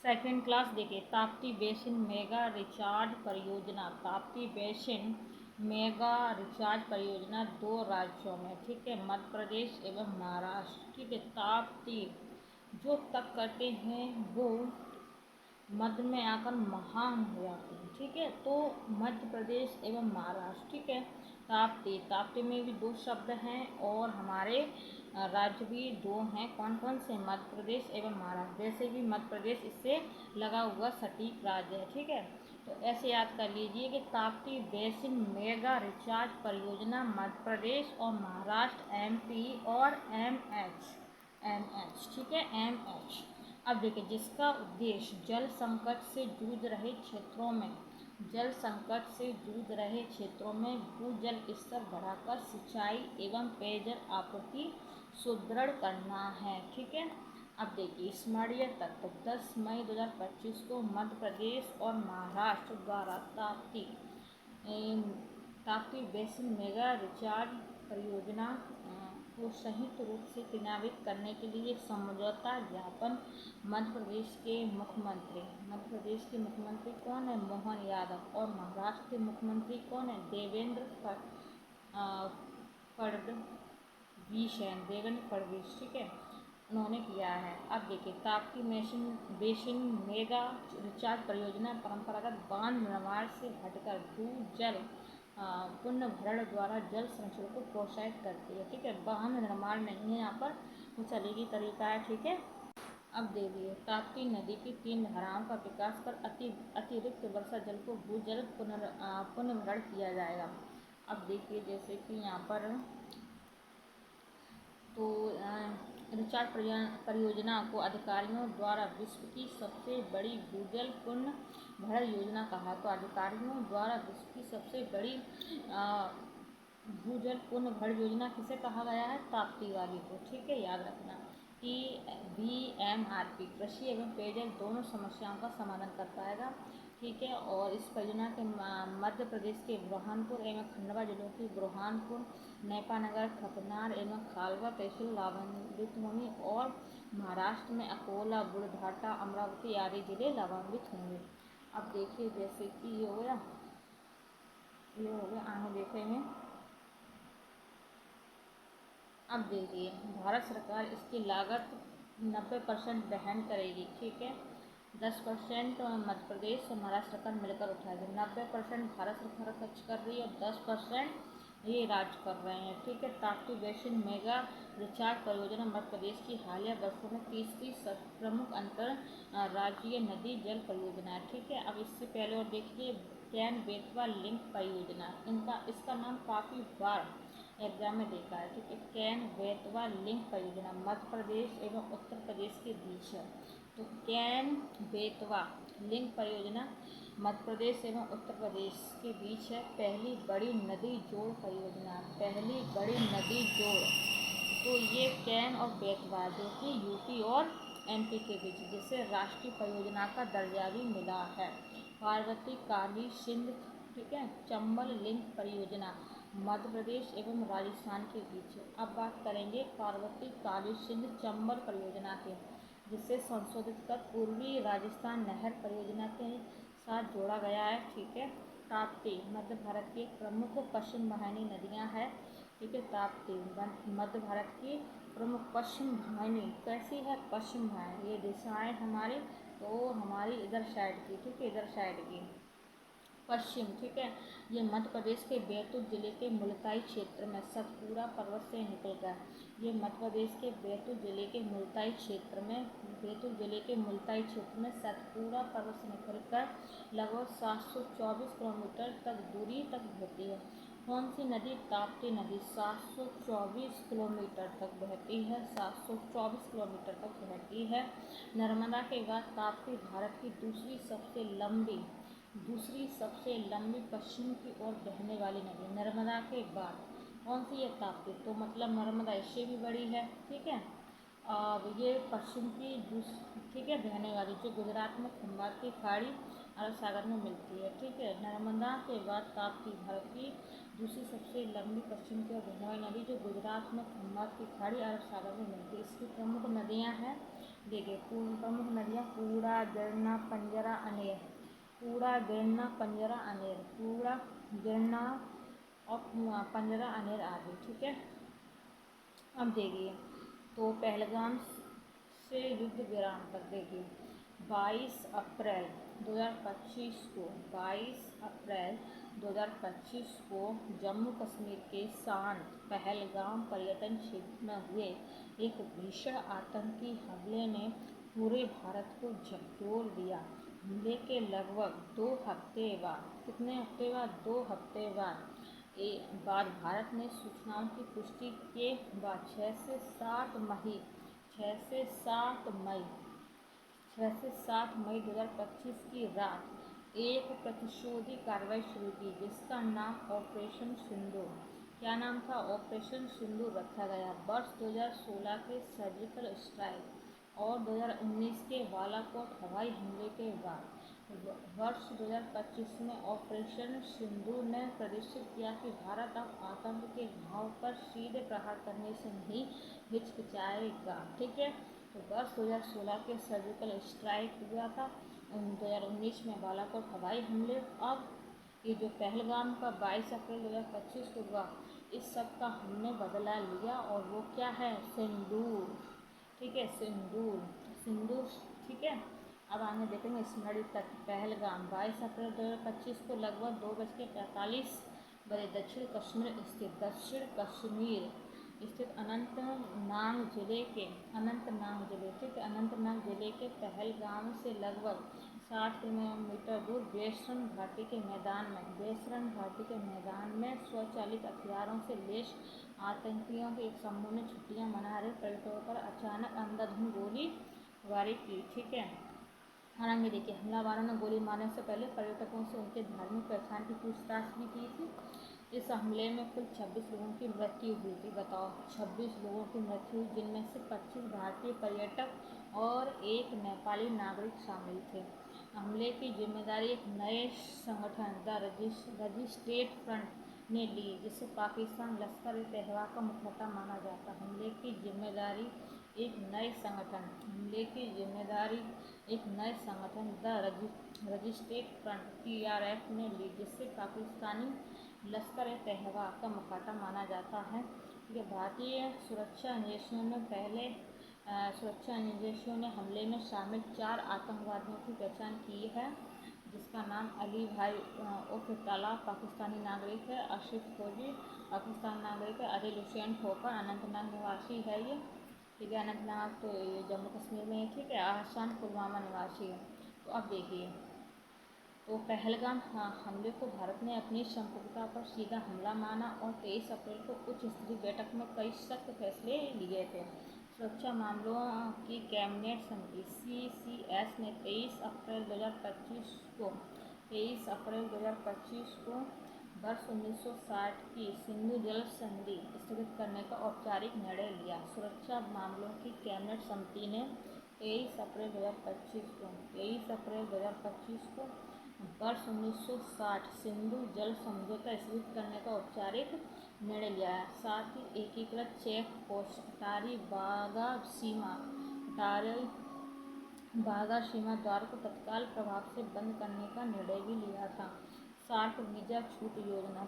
Second class देखिए, Tapti basin mega recharge परियोजना। Tapti basin mega recharge परियोजना 2 राज्यों में, ठीक है, मध्य प्रदेश एवं महाराष्ट्र, ठीक है। ताप्ती जो तप करते हैं वो मध्य में आकर महान हो जाते हैं, ठीक है। तो मध्य प्रदेश एवं महाराष्ट्र, ठीक है। ताप्ती, ताप्ती में भी 2 शब्द हैं और हमारे राज्य भी 2 हैं। कौन कौन से? मध्य प्रदेश एवं महाराष्ट्र। जैसे कि मध्य प्रदेश इससे लगा हुआ सटीक राज्य है, ठीक है। तो ऐसे याद कर लीजिए कि ताप्ती बेसिन मेगा रिचार्ज परियोजना मध्य प्रदेश और महाराष्ट्र, एमपी और एमएच, ठीक है, एमएच। अब देखिए, जिसका उद्देश्य जल संकट से जूझ रहे क्षेत्रों में भूजल स्तर बढ़ाकर सिंचाई एवं पेयजल आपूर्ति सुदृढ़ करना है, ठीक है। अब देखिए, स्मरणीय तत्व 10 मई 2025 को मध्य प्रदेश और महाराष्ट्र द्वारा ताप्ती बेसिन मेगा रिचार्ज परियोजना को संयुक्त रूप से क्रियान्वित करने के लिए समझौता ज्ञापन मध्य प्रदेश के मुख्यमंत्री कौन है? मोहन यादव। और महाराष्ट्र के मुख्यमंत्री कौन है? देवेंद्र फडणवीस, ठीक है, उन्होंने किया है। अब देखिए, ताप्ती बेसिन मेगा रिचार्ज परियोजना परंपरागत बांध निर्माण से हटकर भूजल पुनर्भरण द्वारा जल संरक्षण को प्रोत्साहित करती है, ठीक है। बांध निर्माण नहीं है यहाँ पर, कुछ अलग ही तरीका है, ठीक है। अब देखिए, ताप्ती नदी की 3 धाराओं का विकास कर अतिरिक्त वर्षा जल को भूजल पुनर्भरण किया जाएगा। अब देखिए, जैसे कि यहाँ पर तो रिचार्ज परियोजना को अधिकारियों द्वारा विश्व की सबसे बड़ी भूजल पुनर्भरण योजना कहा। तो अधिकारियों द्वारा विश्व की सबसे बड़ी भूजल पुनर्भरण योजना किसे कहा गया है? ताप्ती वाली को, ठीक है, याद रखना। TBMRP कृषि एवं पेयजल दोनों समस्याओं का समाधान कर पाएगा, ठीक है। और इस परियोजना के मध्य प्रदेश के बुरहानपुर एवं खंडवा जिलों की बुरहानपुर, नेपानगर, खपनार एवं खालवा तहसील लाभान्वित होंगी और महाराष्ट्र में अकोला, बुढ़ाटा, अमरावती आदि जिले लाभान्वित होंगे। अब देखिए, जैसे कि ये हो गया, आगे देखेंगे। अब देखिए, भारत सरकार इसकी लागत 90% वहन करेगी, ठीक है। 10% मध्य प्रदेश और महाराष्ट्र सरकार मिलकर उठाएगी। 90% भारत सरकार खर्च कर रही है और 10% ये राज्य कर रहे हैं, ठीक है। ताप्ती बेसिन मेगा रिचार्ज परियोजना मध्य प्रदेश की हालिया वर्षों में तीसरी प्रमुख अंतर राज्यीय नदी जल परियोजना है, ठीक है। अब इससे पहले और देखिए, कैन बेतवा लिंक परियोजना, इसका नाम काफ़ी बार एग्जाम में देखा है, ठीक है। कैन बेतवा लिंक परियोजना मध्य प्रदेश एवं उत्तर प्रदेश के बीच है। तो कैन बेतवा लिंक परियोजना मध्य प्रदेश एवं उत्तर प्रदेश के बीच है। पहली बड़ी नदी जोड़ परियोजना, पहली बड़ी नदी जोड़, तो ये कैन और बेतवा जो कि यूपी और एमपी के बीच, जिसे राष्ट्रीय परियोजना का दर्जा भी मिला है। पार्वती काली सिंध, ठीक है, चंबल लिंक परियोजना मध्य प्रदेश एवं राजस्थान के बीच है। अब बात करेंगे पार्वती काली सिंध चंबल परियोजना के, जिसे संशोधित कर पूर्वी राजस्थान नहर परियोजना के साथ जोड़ा गया है, ठीक है। ताप्ती मध्य भारत की प्रमुख पश्चिम वाहिनी नदियां हैं, ठीक है। ताप्ती मध्य भारत की प्रमुख पश्चिम वाहिनी कैसी है? पश्चिम वाहिनी, ये दिशाएं हमारी, तो हमारी इधर साइड की, ठीक है, इधर साइड की पश्चिम, ठीक है। ये मध्य प्रदेश के बैतूल जिले के मुल्ताई क्षेत्र में सतपुड़ा पर्वत से निकलकर, ये मध्य प्रदेश के बैतूल जिले के मुल्ताई क्षेत्र में सतपुड़ा पर्वत से निकलकर लगभग 724 किलोमीटर तक दूरी तक बहती है। कौन सी नदी? ताप्ती नदी 724 किलोमीटर तक बहती है, 724 किलोमीटर तक बहती है। नर्मदा के बाद ताप्ती भारत की दूसरी सबसे लंबी पश्चिम की ओर बहने वाली नदी। नर्मदा के बाद कौन सी है? ताप्ती। तो मतलब नर्मदा इससे भी बड़ी है, ठीक है। अब ये पश्चिम की ठीक है, बहने वाली, जो गुजरात में खंबात की खाड़ी अरब सागर में मिलती है, ठीक है। नर्मदा के बाद ताप्ती भारत की दूसरी सबसे लंबी पश्चिम की ओर बहने वाली नदी, जो गुजरात में खंबात की खाड़ी अरब सागर में मिलती है। इसकी प्रमुख नदियाँ हैं देखिए प्रमुख नदियाँ कूड़ा, गिरना, पंजरा, अनेर। कूड़ा, गिरना, पंजरा, अनेर। कूड़ा, गिरना और पंजरा, अनेर आदि। ठीक है। अब देखिए तो पहलगाम से युद्ध विराम पर देखिए 22 अप्रैल 2025 को 22 अप्रैल 2025 को जम्मू कश्मीर के शांत पहलगाम पर्यटन क्षेत्र में हुए एक भीषण आतंकी हमले ने पूरे भारत को झकझोर दिया। हमले के लगभग 2 हफ्ते बाद, कितने हफ्ते बाद? 2 हफ्ते बाद भारत ने सूचनाओं की पुष्टि के बाद 6 से 7 मई 2025 की रात एक प्रतिशोधी कार्रवाई शुरू की जिसका नाम ऑपरेशन सिंदूर। क्या नाम था? ऑपरेशन सिंदूर रखा गया। वर्ष 2016 के सर्जिकल स्ट्राइक और 2019 के बालाकोट हवाई हमले के बाद वर्ष 2025 में ऑपरेशन सिंदूर ने प्रदर्शित किया कि भारत अब आतंक के घाव पर सीधे प्रहार करने से नहीं हिचकिचाएगा। ठीक है। तो वर्ष 2016 के सर्जिकल स्ट्राइक हुआ था, 2019 में बालाकोट हवाई हमले। अब ये जो पहलगाम का 22 अप्रैल 2025 को हुआ, इस सब का हमने बदला लिया और वो क्या है? सिंदूर। ठीक है, सिंदूर। ठीक है। अब आगे देखेंगे स्मृति तक। पहलगाम 22 अप्रैल 2025 को लगभग 2:45 बजे दक्षिण कश्मीर स्थित अनंतनाग जिले के अनंतनाग जिले के पहलगाम से लगभग 60 किलोमीटर दूर बेसरन घाटी के मैदान में स्वचालित हथियारों से लैस आतंकियों के एक समूह ने छुट्टियां मना रहे पर्यटकों पर अचानक अंधाधुंध गोलीबारी की। ठीक है। हालांकि देखिए हमलावरों ने गोली मारने से पहले पर्यटकों से उनके धार्मिक पहचान की पूछताछ भी की थी। इस हमले में कुल 26 लोगों की मृत्यु हुई थी। बताओ, 26 लोगों की मृत्यु हुई, जिनमें से 25 भारतीय पर्यटक और एक नेपाली नागरिक शामिल थे। हमले की जिम्मेदारी एक नए संगठन द रजिस्ट्रेट फ्रंट ने ली, जिसे पाकिस्तान लश्कर-ए-तैयबा का मुखौटा माना जाता है। हमले की जिम्मेदारी एक नए संगठन द रजिस्ट्रेट फ्रंट TRF ने ली, जिससे पाकिस्तानी लश्कर-ए-तैयबा का मुखौटा माना जाता है। ये भारतीय सुरक्षा एजेंसियों ने हमले में शामिल 4 आतंकवादियों की पहचान की है, जिसका नाम अली भाई उर्फ तला पाकिस्तानी नागरिक है, आसिफ फौजी पाकिस्तानी नागरिक है, आदिल हुसैन ठोकर अनंतनाग निवासी है ये। ठीक है, अनंतनाग तो ये जम्मू कश्मीर में है। ठीक है। आहसान पुलवामा निवासी है। तो अब देखिए तो पहलगाम हमले को भारत ने अपनी संप्रभुता पर सीधा हमला माना और 23 अप्रैल को उच्च स्तरीय बैठक में कई सख्त फैसले लिए थे। सुरक्षा मामलों की कैबिनेट समिति CCS ने 23 अप्रैल 2025 को वर्ष 1960 की सिंधु जल संधि स्थगित करने का औपचारिक निर्णय लिया। सुरक्षा मामलों की कैबिनेट समिति ने 23 अप्रैल 2025 को वर्ष 1960 सिंधु जल समझौता स्थगित करने का औपचारिक निर्णय लिया है। साथ ही एकीकृत चेक पोस्ट अटारी बागा सीमा द्वार को तत्काल प्रभाव से बंद करने का निर्णय भी लिया था। सार्क वीज़ा छूट योजना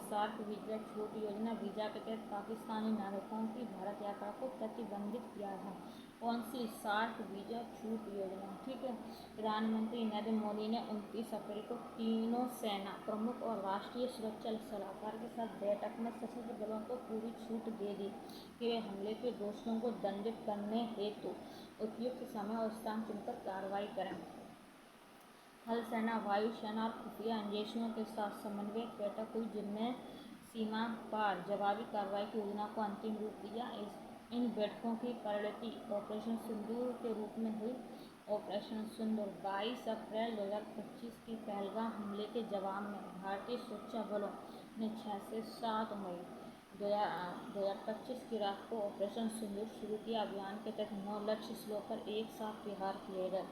वीज़ा के तहत पाकिस्तानी नागरिकों की भारत यात्रा को प्रतिबंधित किया था। कौन सी? सार्क वीज़ा छूट योजना। ठीक है। प्रधानमंत्री नरेंद्र मोदी ने 29 अप्रैल को तीनों सेना प्रमुख और राष्ट्रीय सुरक्षा सलाहकार के साथ बैठक में सशस्त्र बलों को पूरी छूट दे दी कि वे हमले के दोषियों को दंडित करने हेतु उपयुक्त समय और स्थान चुनकर कार्रवाई करें। थल सेना, वायु सेना और खुफिया एजेंसियों के साथ समन्वयक बैठक हुई, जिनमें सीमा पार जवाबी कार्रवाई की योजना को अंतिम रूप दिया। इन बैठकों की परिणति ऑपरेशन सिंदूर के रूप में हुई। ऑपरेशन सिंदूर 22 अप्रैल 2025 के पहलगाम हमले के जवाब में भारतीय सुरक्षा बलों ने 6 से 7 मई 2025 की रात को ऑपरेशन सिंदूर शुरू किया। अभियान के तहत 9 लक्ष्य स्थलों पर एक साथ प्रहार किए गए।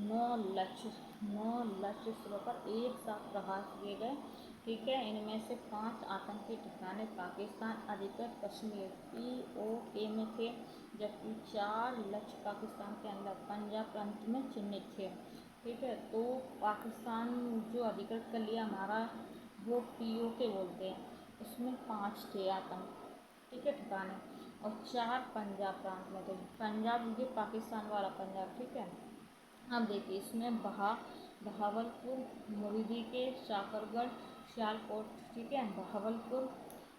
9 लक्ष्य स्थलों पर एक साथ प्रहार किए गए। ठीक है, इनमें से 5 आतंकी ठिकाने पाकिस्तान अधिकृत कश्मीर POK में थे, जबकि 4 लक्ष्य पाकिस्तान के अंदर पंजाब प्रांत में चिन्हित थे। ठीक है, तो पाकिस्तान जो अधिकृत कर लिया हमारा वो POK बोलते हैं, उसमें 5 थे आतंक, ठीक है, ठिकाने, और 4 पंजाब प्रांत में थे। पंजाब ये पाकिस्तान वाला पंजाब। ठीक है, अब देखिए इसमें बहावलपुर, मुरीदी के शाकरगढ़, सियालकोट, ठीक है, बहावलपुर,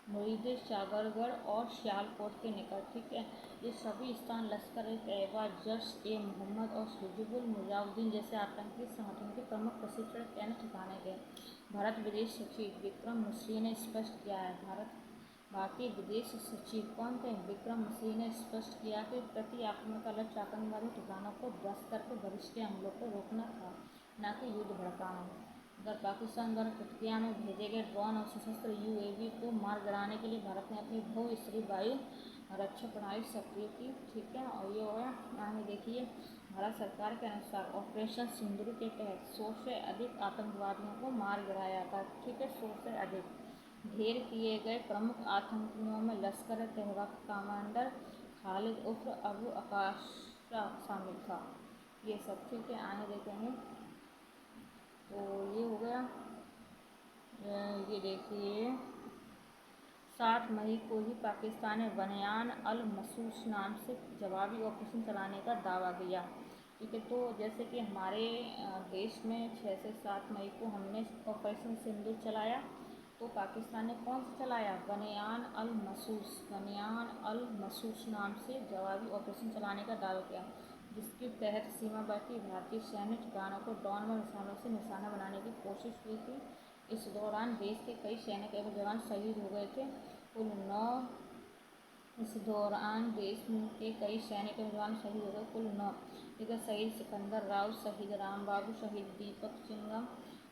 मुरीदी, शाकरगढ़ और सियालकोट के निकट। ठीक है, ये सभी स्थान लश्कर-ए-तैयबा, जैश-ए-मोहम्मद और हिजबुल मुजाहिदीन जैसे आतंकी संगठनों के प्रमुख प्रशिक्षण केंद्र ठिकाने गए। भारत विदेश सचिव विक्रम मिस्री ने स्पष्ट किया है। भारतीय विदेश सचिव कौन थे? विक्रम मिस्री ने स्पष्ट किया कि प्रति आक्रमण का लक्ष्य आतंकवादी ठिकानों को ध्वस्त करके भविष्य के हमलों को रोकना था, न कि युद्ध भड़काना। अगर पाकिस्तान द्वारा प्रतिक्रिया में भेजे गए ड्रोन और सशस्त्र UAV को मार गिराने के लिए भारत ने अपनी बहुस्तरीय वायु रक्षा प्रणाली सक्रिय की। ठीक है, और ये होगा आगे देखिए, भारत सरकार के अनुसार ऑपरेशन सिंदूर के तहत 100 से अधिक आतंकवादियों को मार गिराया था। ठीक है, 100 से अधिक। ढेर किए गए प्रमुख आतंकियों में लश्कर-ए-तैयबा का कमांडर खालिद उर्फ अबू अकाशा शामिल था। ये सब। ठीक है, आगे देखेंगे तो ये हो गया। ये देखिए 7 मई को ही पाकिस्तान ने बनियान अल मसूस नाम से जवाबी ऑपरेशन चलाने का दावा किया। ठीक है, तो जैसे कि हमारे देश में 6 से 7 मई को हमने ऑपरेशन सिंदूर चलाया, तो पाकिस्तान ने कौन सा चलाया? बनियान अल मसूस नाम से जवाबी ऑपरेशन चलाने का दावा किया, जिसके तहत सीमावर्ती भारतीय सैन्य ठिकानों को ड्रोन व मिसाइलों से निशाना बनाने की कोशिश की थी। इस दौरान देश के कई सैनिक एवं जवान शहीद हो गए थे। इस दौरान देश के कई सैनिक एवं जवान शहीद हो गए, कुल 9। ठीक है, शहीद सिकंदर राव, शहीद राम बाबू, शहीद दीपक चिंगम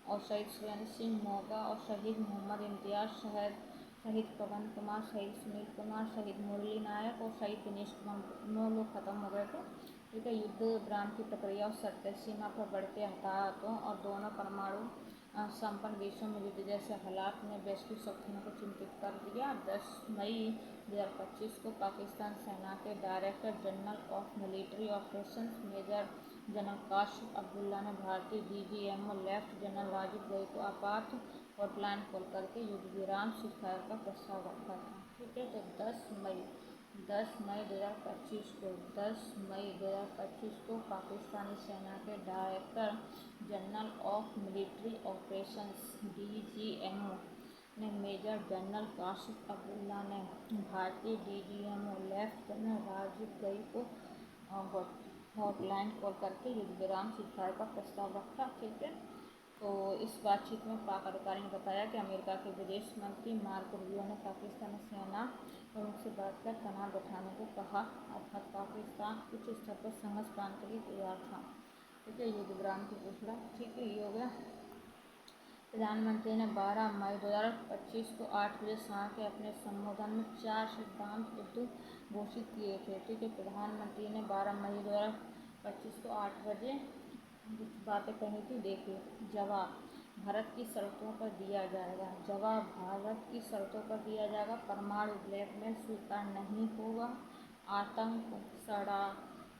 और शहीद सुरेंद्र सिंह मोगा और शहीद मोहम्मद इम्तियाज, शहीद पवन कुमार, शहीद सुनील कुमार, शहीद मुरली नायक और शहीद दिनेश कुमार, 9 लोग खत्म हो गए थे। ठीक है, युद्ध विराम की प्रक्रिया और शर्तें, सीमा पर बढ़ते हताहतों और दोनों परमाणु संपन्न देशों में युद्ध जैसे हालात ने वैश्विक शक्तियों को चिंतित कर दिया। 10 मई 2025 को पाकिस्तान सेना के director general of military operations major general Kashif Abdullah ने भारतीय DGMO lieutenant general Rajiv Ghai को आपात हॉटलाइन कॉल करके युद्ध विराम स्वीकार का प्रस्ताव रखा था। ठीक है, तो 10 मई 2025 को पाकिस्तानी सेना के director general of military operations DGMO ने मेजर जनरल काशिफ अब्दुल्ला ने भारतीय DGMO lieutenant general Rajiv Ghai को हॉटलाइन कॉल करके युद्ध विराम स्वीकार का प्रस्ताव रखा। ठीक है, तो इस बातचीत में पाक अधिकारी ने बताया कि अमेरिका के विदेश मंत्री मार्को रूबियो ने पाकिस्तानी सेना प्रमुख से बात कर तनाव बैठाने को कहा, अर्थात पाकिस्तान उच्च स्तर पर संघर्ष प्रांत के लिए तैयार था। ठीक है, युद्ध विराम की घोषणा। ठीक है, ये हो गया। प्रधानमंत्री ने 12 मई 2025 को 8 बजे शाम के अपने संबोधन में 4 सिद्धांत घोषित किए थे। ठीक है, प्रधानमंत्री ने 12 मई 2025 को 8 बजे कुछ बातें कही थी। देखिए, जवाब भारत की शर्तों पर दिया जाएगा। जवाब भारत की शर्तों पर दिया जाएगा। परमाणु ब्लैकमेल स्वीकार नहीं होगा। आतंक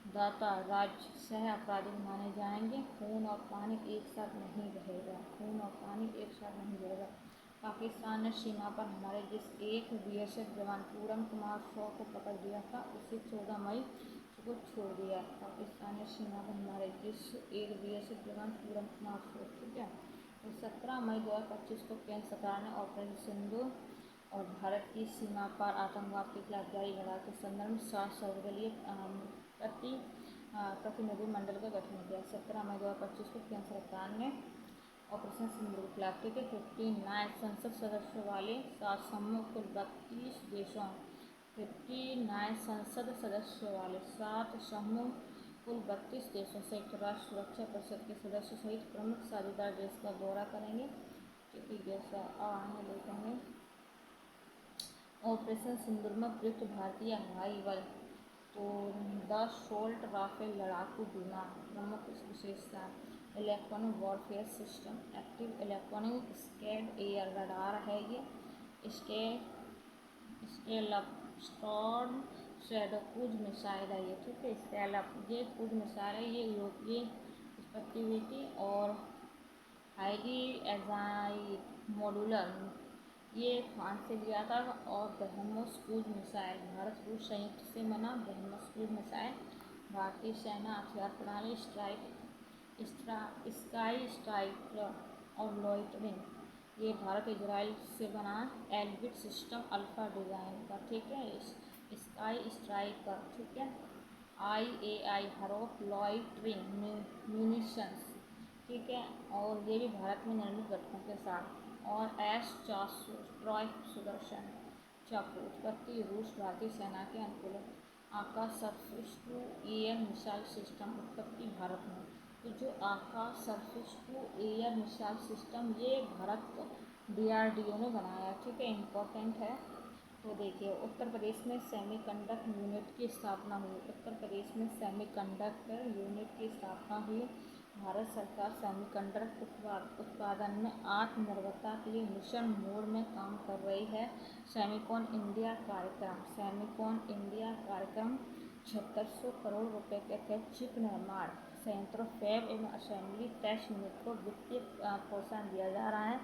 दाता राज्य सह अपराधी माने जाएंगे। खून और पानी एक साथ नहीं बहेगा। पाकिस्तान ने सीमा पर हमारे जिस एक BSF जवान पूरन कुमार शॉ को पकड़ लिया था, उसे 14 मई को छोड़ दिया। पाकिस्तान ने सीमा पर हमारे जिस एक BSF जवान पूरन कुमार शॉ, ठीक है, तो 17 मई 2025 को केंद्र सरकार ने ऑपरेशन सिंदूर और भारत की सीमा पर आतंकवाद के खिलाफ जारी लड़ाई के संदर्भ में 7 सर्वदलीय प्रतिनिधिमंडल का गठन किया। 17 मई 2025 को केंद्र सरकार ने ऑपरेशन सिंदूर के खिलाफ 59 संसद सदस्यों वाले 7 समूह कुल 32 देशों 59 संसद सदस्यों वाले 7 समूह कुल 32 देशों संयुक्त राष्ट्र सुरक्षा परिषद के सदस्यों सहित प्रमुख साझेदार देश का दौरा करेंगे। ठीक है, जैसा आगे देखेंगे ऑपरेशन सिंदूर में प्रयुक्त भारतीय हवाई बल। तो द सोल्ट राफेल लड़ाकू विमान। प्रमुख विशेषता electronic warfare system, active electronic स्कैड air radar है ये। इसके स्टॉर्म शैडो क्रूज मिसाइल है ये, ठीक है। स्कैलप ये क्रूज मिसाइल है, ये उत्पत्ति हुई थी। और हाईली एजाइल मॉड्यूलर ये फ्रांस से लिया था। और ब्रह्मोस क्रूज मिसाइल भारत रूस संयुक्त से बना। ब्रह्मोस क्रूज मिसाइल भारतीय सेना हथियार प्रणाली स्काई स्ट्राइकर और लॉइटरिंग ये भारत इजराइल से बना। एल्बिट सिस्टम अल्फा डिज़ाइन का, ठीक है। स्काई स्ट्राइकर, ठीक है। IAI हरोप लॉइटरिंग म्यूनिशंस, ठीक है। और ये भी भारत में निर्मित घटकों के साथ। और S-400 ट्रॉय सुदर्शन चाकू उत्पत्ति रूस भारतीय सेना के अनुकूल। Akash surface to air missile system उत्पत्ति भारत में। तो जो Akash surface to air missile system ये भारत DRDO ने बनाया, ठीक है, इम्पोर्टेंट है। तो देखिए उत्तर प्रदेश में सेमीकंडक्टर यूनिट की स्थापना हुई। उत्तर प्रदेश में सेमीकंडक्टर यूनिट की स्थापना हुई। भारत सरकार सेमीकंडक्टर उत्पादन में आत्मनिर्भरता के लिए मिशन मोड में काम कर रही है। सेमिकॉन इंडिया कार्यक्रम 7600 करोड़ रुपए के तहत चिप निर्माण संयंत्रों फैब एवं असेंबली टेस्ट यूनिट को वित्तीय प्रोत्साहन दिया जा रहा है।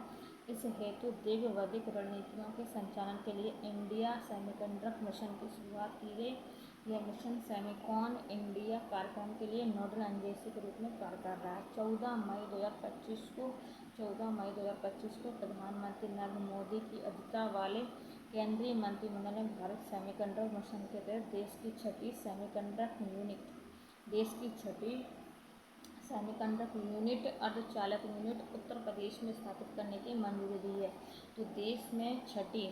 इस हेतु दीर्घावधिक रणनीतियों के संचालन के लिए इंडिया सेमीकंडक्टर मिशन की शुरुआत की गई। यह मिशन सेमिकॉन इंडिया कार्यक्रम के लिए नोडल एजेंसी के रूप में कार्य कर रहा है। 14 मई 2025 को प्रधानमंत्री नरेंद्र मोदी की अध्यक्षता वाले केंद्रीय मंत्रिमंडल ने भारत सेमीकंडक्टर मिशन के तहत देश की छठी सेमीकंडक्टर यूनिट अर्धचालक यूनिट उत्तर प्रदेश में स्थापित करने की मंजूरी दी है। तो देश में छठी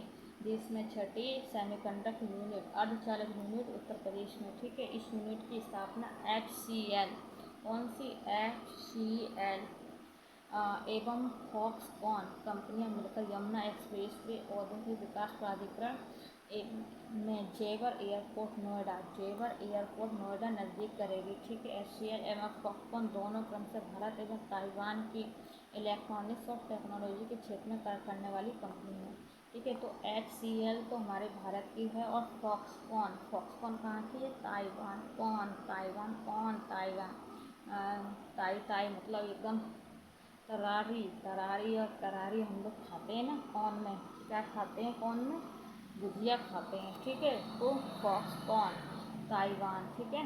सेमीकंडक्टर यूनिट अर्धचालक यूनिट उत्तर प्रदेश में, ठीक है। इस यूनिट की स्थापना HCL कौन सी HCL एवं फॉक्सकॉन कंपनियां मिलकर यमुना एक्सप्रेसवे औद्योगिक विकास प्राधिकरण में जेवर एयरपोर्ट नोएडा नज़दीक करेगी, ठीक है। HCL एवं फॉक्सकॉन दोनों क्रमशः भारत एवं ताइवान की इलेक्ट्रॉनिक्स और टेक्नोलॉजी के क्षेत्र में कार्य करने वाली कंपनी है, ठीक है। तो HCL तो हमारे भारत की है और फॉक्सकॉन कहाँ की है? ताई मतलब एकदम तरारी और तरारी हम लोग खाते हैं ना कॉर्न में, क्या खाते हैं कॉर्न में? गुजिया खाते हैं, ठीक है। तो फॉक्सकॉन ताइवान, ठीक है।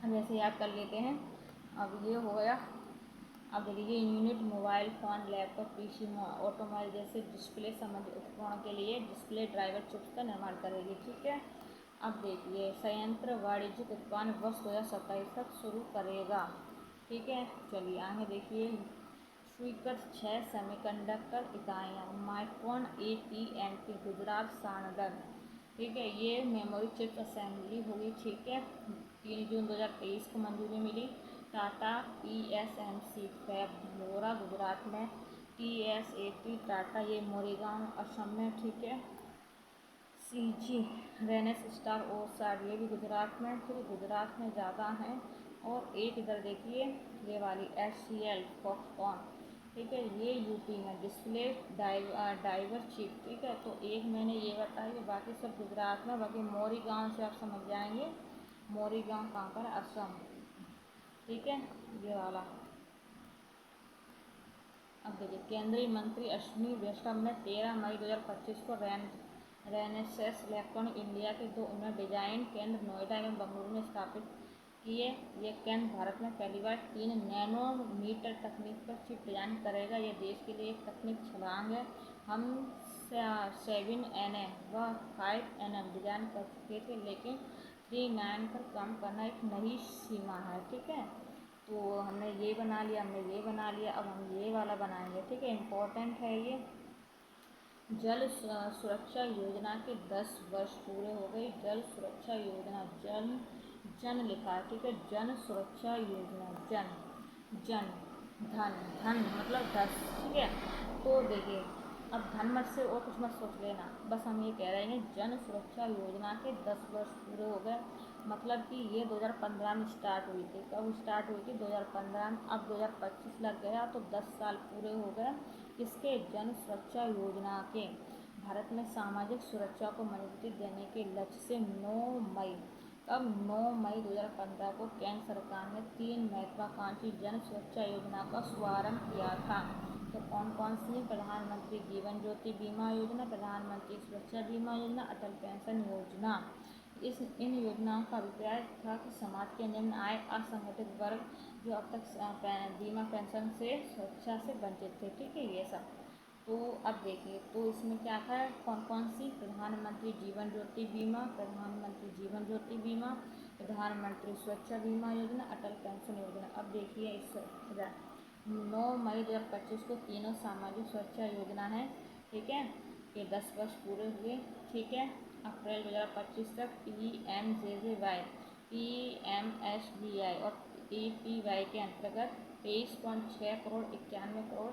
अब ऐसे याद कर लेते हैं। अब ये हो गया। अब देखिए unit mobile phone laptop PC automobile जैसे डिस्प्ले संबंधी उपकरणों के लिए डिस्प्ले ड्राइवर चिप्स का निर्माण करेगी, ठीक है। अब देखिए संयंत्र वाणिज्यिक उत्पादन वर्ष 2027 तक शुरू करेगा, ठीक है। चलिए आगे देखिए। स्वीकृत 6 सेमीकंडक्टर इकाइयाँ माइक्रोन AT&T गुजरात सांडल, ठीक है। ये मेमोरी चिप असेंबली होगी, ठीक है। 3 जून 2023 को मंजूरी मिली। टाटा TSMC फैब भोरा गुजरात में। TSAT टाटा ये मोरीगांव असम में, ठीक है। CG रेनेस स्टार ओसाड ये भी गुजरात में, फिर गुजरात में ज़्यादा हैं। और एक इधर देखिए ये वाली HCL फॉक्सकॉन, ठीक है, ये यूपी में डिस्प्ले डाइवर चिप, ठीक है। तो एक मैंने ये बताई, बाकी सब गुजरात में। बाकी मोरीगांव से आप समझ जाएंगे, मोरीगांव कहाँ पर? असम, ठीक है, ये वाला। अब देखिए केंद्रीय मंत्री अश्विनी वैष्णव ने 13 मई 2025 को रेनेसेस इलेक्ट्रॉनिक इंडिया के 2 उन्नत डिजाइन केंद्र नोएडा एवं बेंगलुरु में स्थापित किए। ये केंद्र भारत में पहली बार 3 नैनोमीटर तकनीक पर चिप डिजाइन करेगा। यह देश के लिए एक तकनीक छलांग है। हम 7nm व 5nm डिजाइन कर चुके थे, लेकिन 3nm पर काम करना एक नई सीमा है, ठीक है। तो हमने ये बना लिया, अब हम ये वाला बनाएंगे, ठीक है। इम्पोर्टेंट है ये। जल सुरक्षा योजना के 10 वर्ष पूरे हो गए। जल सुरक्षा योजना जन लिखा है, ठीक है। जन सुरक्षा योजना धन मतलब 10, ठीक है। तो देखिए अब धन मत से और कुछ मत सोच लेना, बस हम ये कह रहे हैं जन सुरक्षा योजना के 10 वर्ष पूरे हो गए। मतलब कि ये 2015 में स्टार्ट हुई थी। कब स्टार्ट हुई थी? 2015 में। अब 2025 लग गया तो 10 साल पूरे हो गए किसके? जन सुरक्षा योजना के। भारत में सामाजिक सुरक्षा को मजबूती देने के लक्ष्य से 9 मई, कब? 9 मई 2015 को केंद्र सरकार ने 3 महत्वाकांक्षी जन सुरक्षा योजना का शुभारंभ किया था। तो कौन कौन सी? प्रधानमंत्री जीवन ज्योति बीमा योजना, प्रधानमंत्री सुरक्षा बीमा योजना, अटल पेंशन योजना। इन योजनाओं का अभिप्राय था कि समाज के निम्न आय असंगठित वर्ग जो अब तक बीमा पेंशन से सुरक्षा से वंचित थे, ठीक है, ये सब। तो अब देखिए, तो इसमें क्या था, कौन कौन सी? प्रधानमंत्री जीवन ज्योति बीमा, प्रधानमंत्री जीवन ज्योति बीमा, प्रधानमंत्री सुरक्षा बीमा योजना, अटल पेंशन योजना। अब देखिए इस 9 मई 2025 को तीनों सामाजिक सुरक्षा योजना है, ठीक है, ये 10 वर्ष पूरे हुए, ठीक है। अप्रैल 2025 तक PMJJY, PMSBI और APY के अंतर्गत 23.6 करोड़ 91 करोड़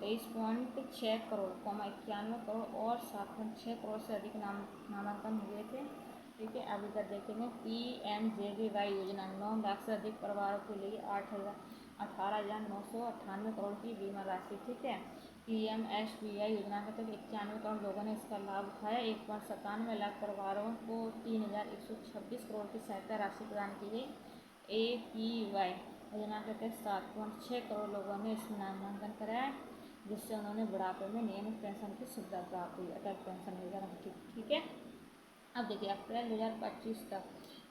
23.6 करोड़ 91 करोड़ और 7.6 करोड़ से अधिक नामांकन हुए थे, ठीक है। अब इधर देखेंगे PMJJY योजना 9 लाख से अधिक परिवारों के लिए 18,998 करोड़ की बीमा राशि, ठीक है। PMSBI योजना के तहत 91 करोड़ लोगों ने इसका लाभ उठाया। 1.97 लाख परिवारों को 3,126 करोड़ की सहायता राशि प्रदान की गई। APY योजना के तहत 7.6 करोड़ लोगों ने इसमें नामांकन कराया, जिससे उन्होंने बुढ़ापे में नियमित पेंशन की सुविधा प्राप्त हुई, अटल पेंशन योजना, ठीक है। अब देखिए अप्रैल 2025 तक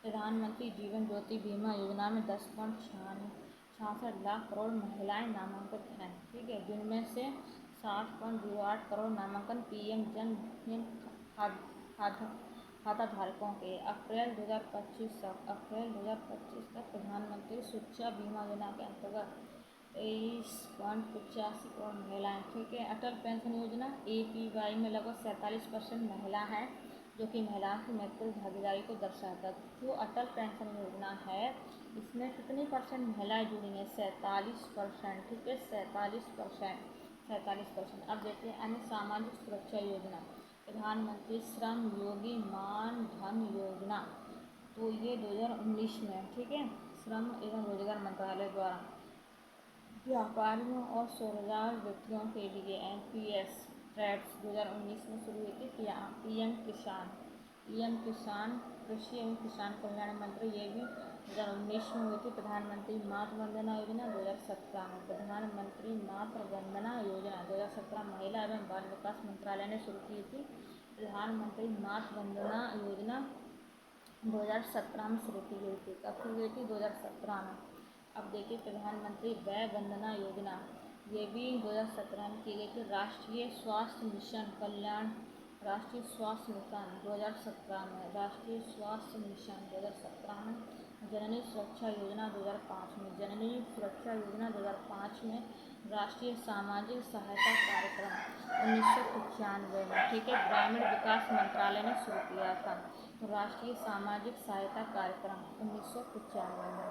प्रधानमंत्री जीवन ज्योति बीमा योजना में 10.66 लाख करोड़ महिलाएं नामांकित हैं, ठीक है, जिनमें से 7.08 करोड़ नामांकन PM जन धन खाता धारकों के। अप्रैल 2025 तक प्रधानमंत्री सुरक्षा बीमा योजना के अंतर्गत 23.85 करोड़ महिलाएं, ठीक है। अटल पेंशन योजना APY में लगभग 47% महिला हैं, जो कि महिलाओं की महत्वपूर्ण भागीदारी को दर्शाता है। जो अटल पेंशन योजना है इसमें कितनी परसेंट महिलाएं जुड़ी हैं? 47%, ठीक है, 47%। अब देखते हैं अन्य सामाजिक सुरक्षा योजना, प्रधानमंत्री श्रम योगी मान धन योजना, तो ये 2019 में, ठीक है, श्रम एवं रोजगार मंत्रालय द्वारा व्यापारियों और स्वरोजगार व्यक्तियों के लिए NPS ट्रैड्स 2019 में शुरू हुई थी। PM किसान कृषि एवं किसान कल्याण मंत्री, ये भी 2019 में हुई थी। प्रधानमंत्री मातृ वंदना योजना 2017 में, प्रधानमंत्री मातृ वंदना योजना 2017 महिला एवं बाल विकास मंत्रालय ने शुरू की थी। प्रधानमंत्री मातृ वंदना योजना 2017 में शुरू की गई थी। कब शुरू हुई थी? 2017 में। अब देखिए प्रधानमंत्री वय वंदना योजना, ये भी 2017 में की गई थी। राष्ट्रीय स्वास्थ्य मिशन 2017 में, राष्ट्रीय स्वास्थ्य मिशन 2017 में। जननी सुरक्षा योजना 2005 में, जननी सुरक्षा योजना 2005 में। राष्ट्रीय सामाजिक सहायता कार्यक्रम 1995 में, ठीक है, ग्रामीण विकास मंत्रालय ने शुरू किया था। तो राष्ट्रीय सामाजिक सहायता कार्यक्रम 1995 में।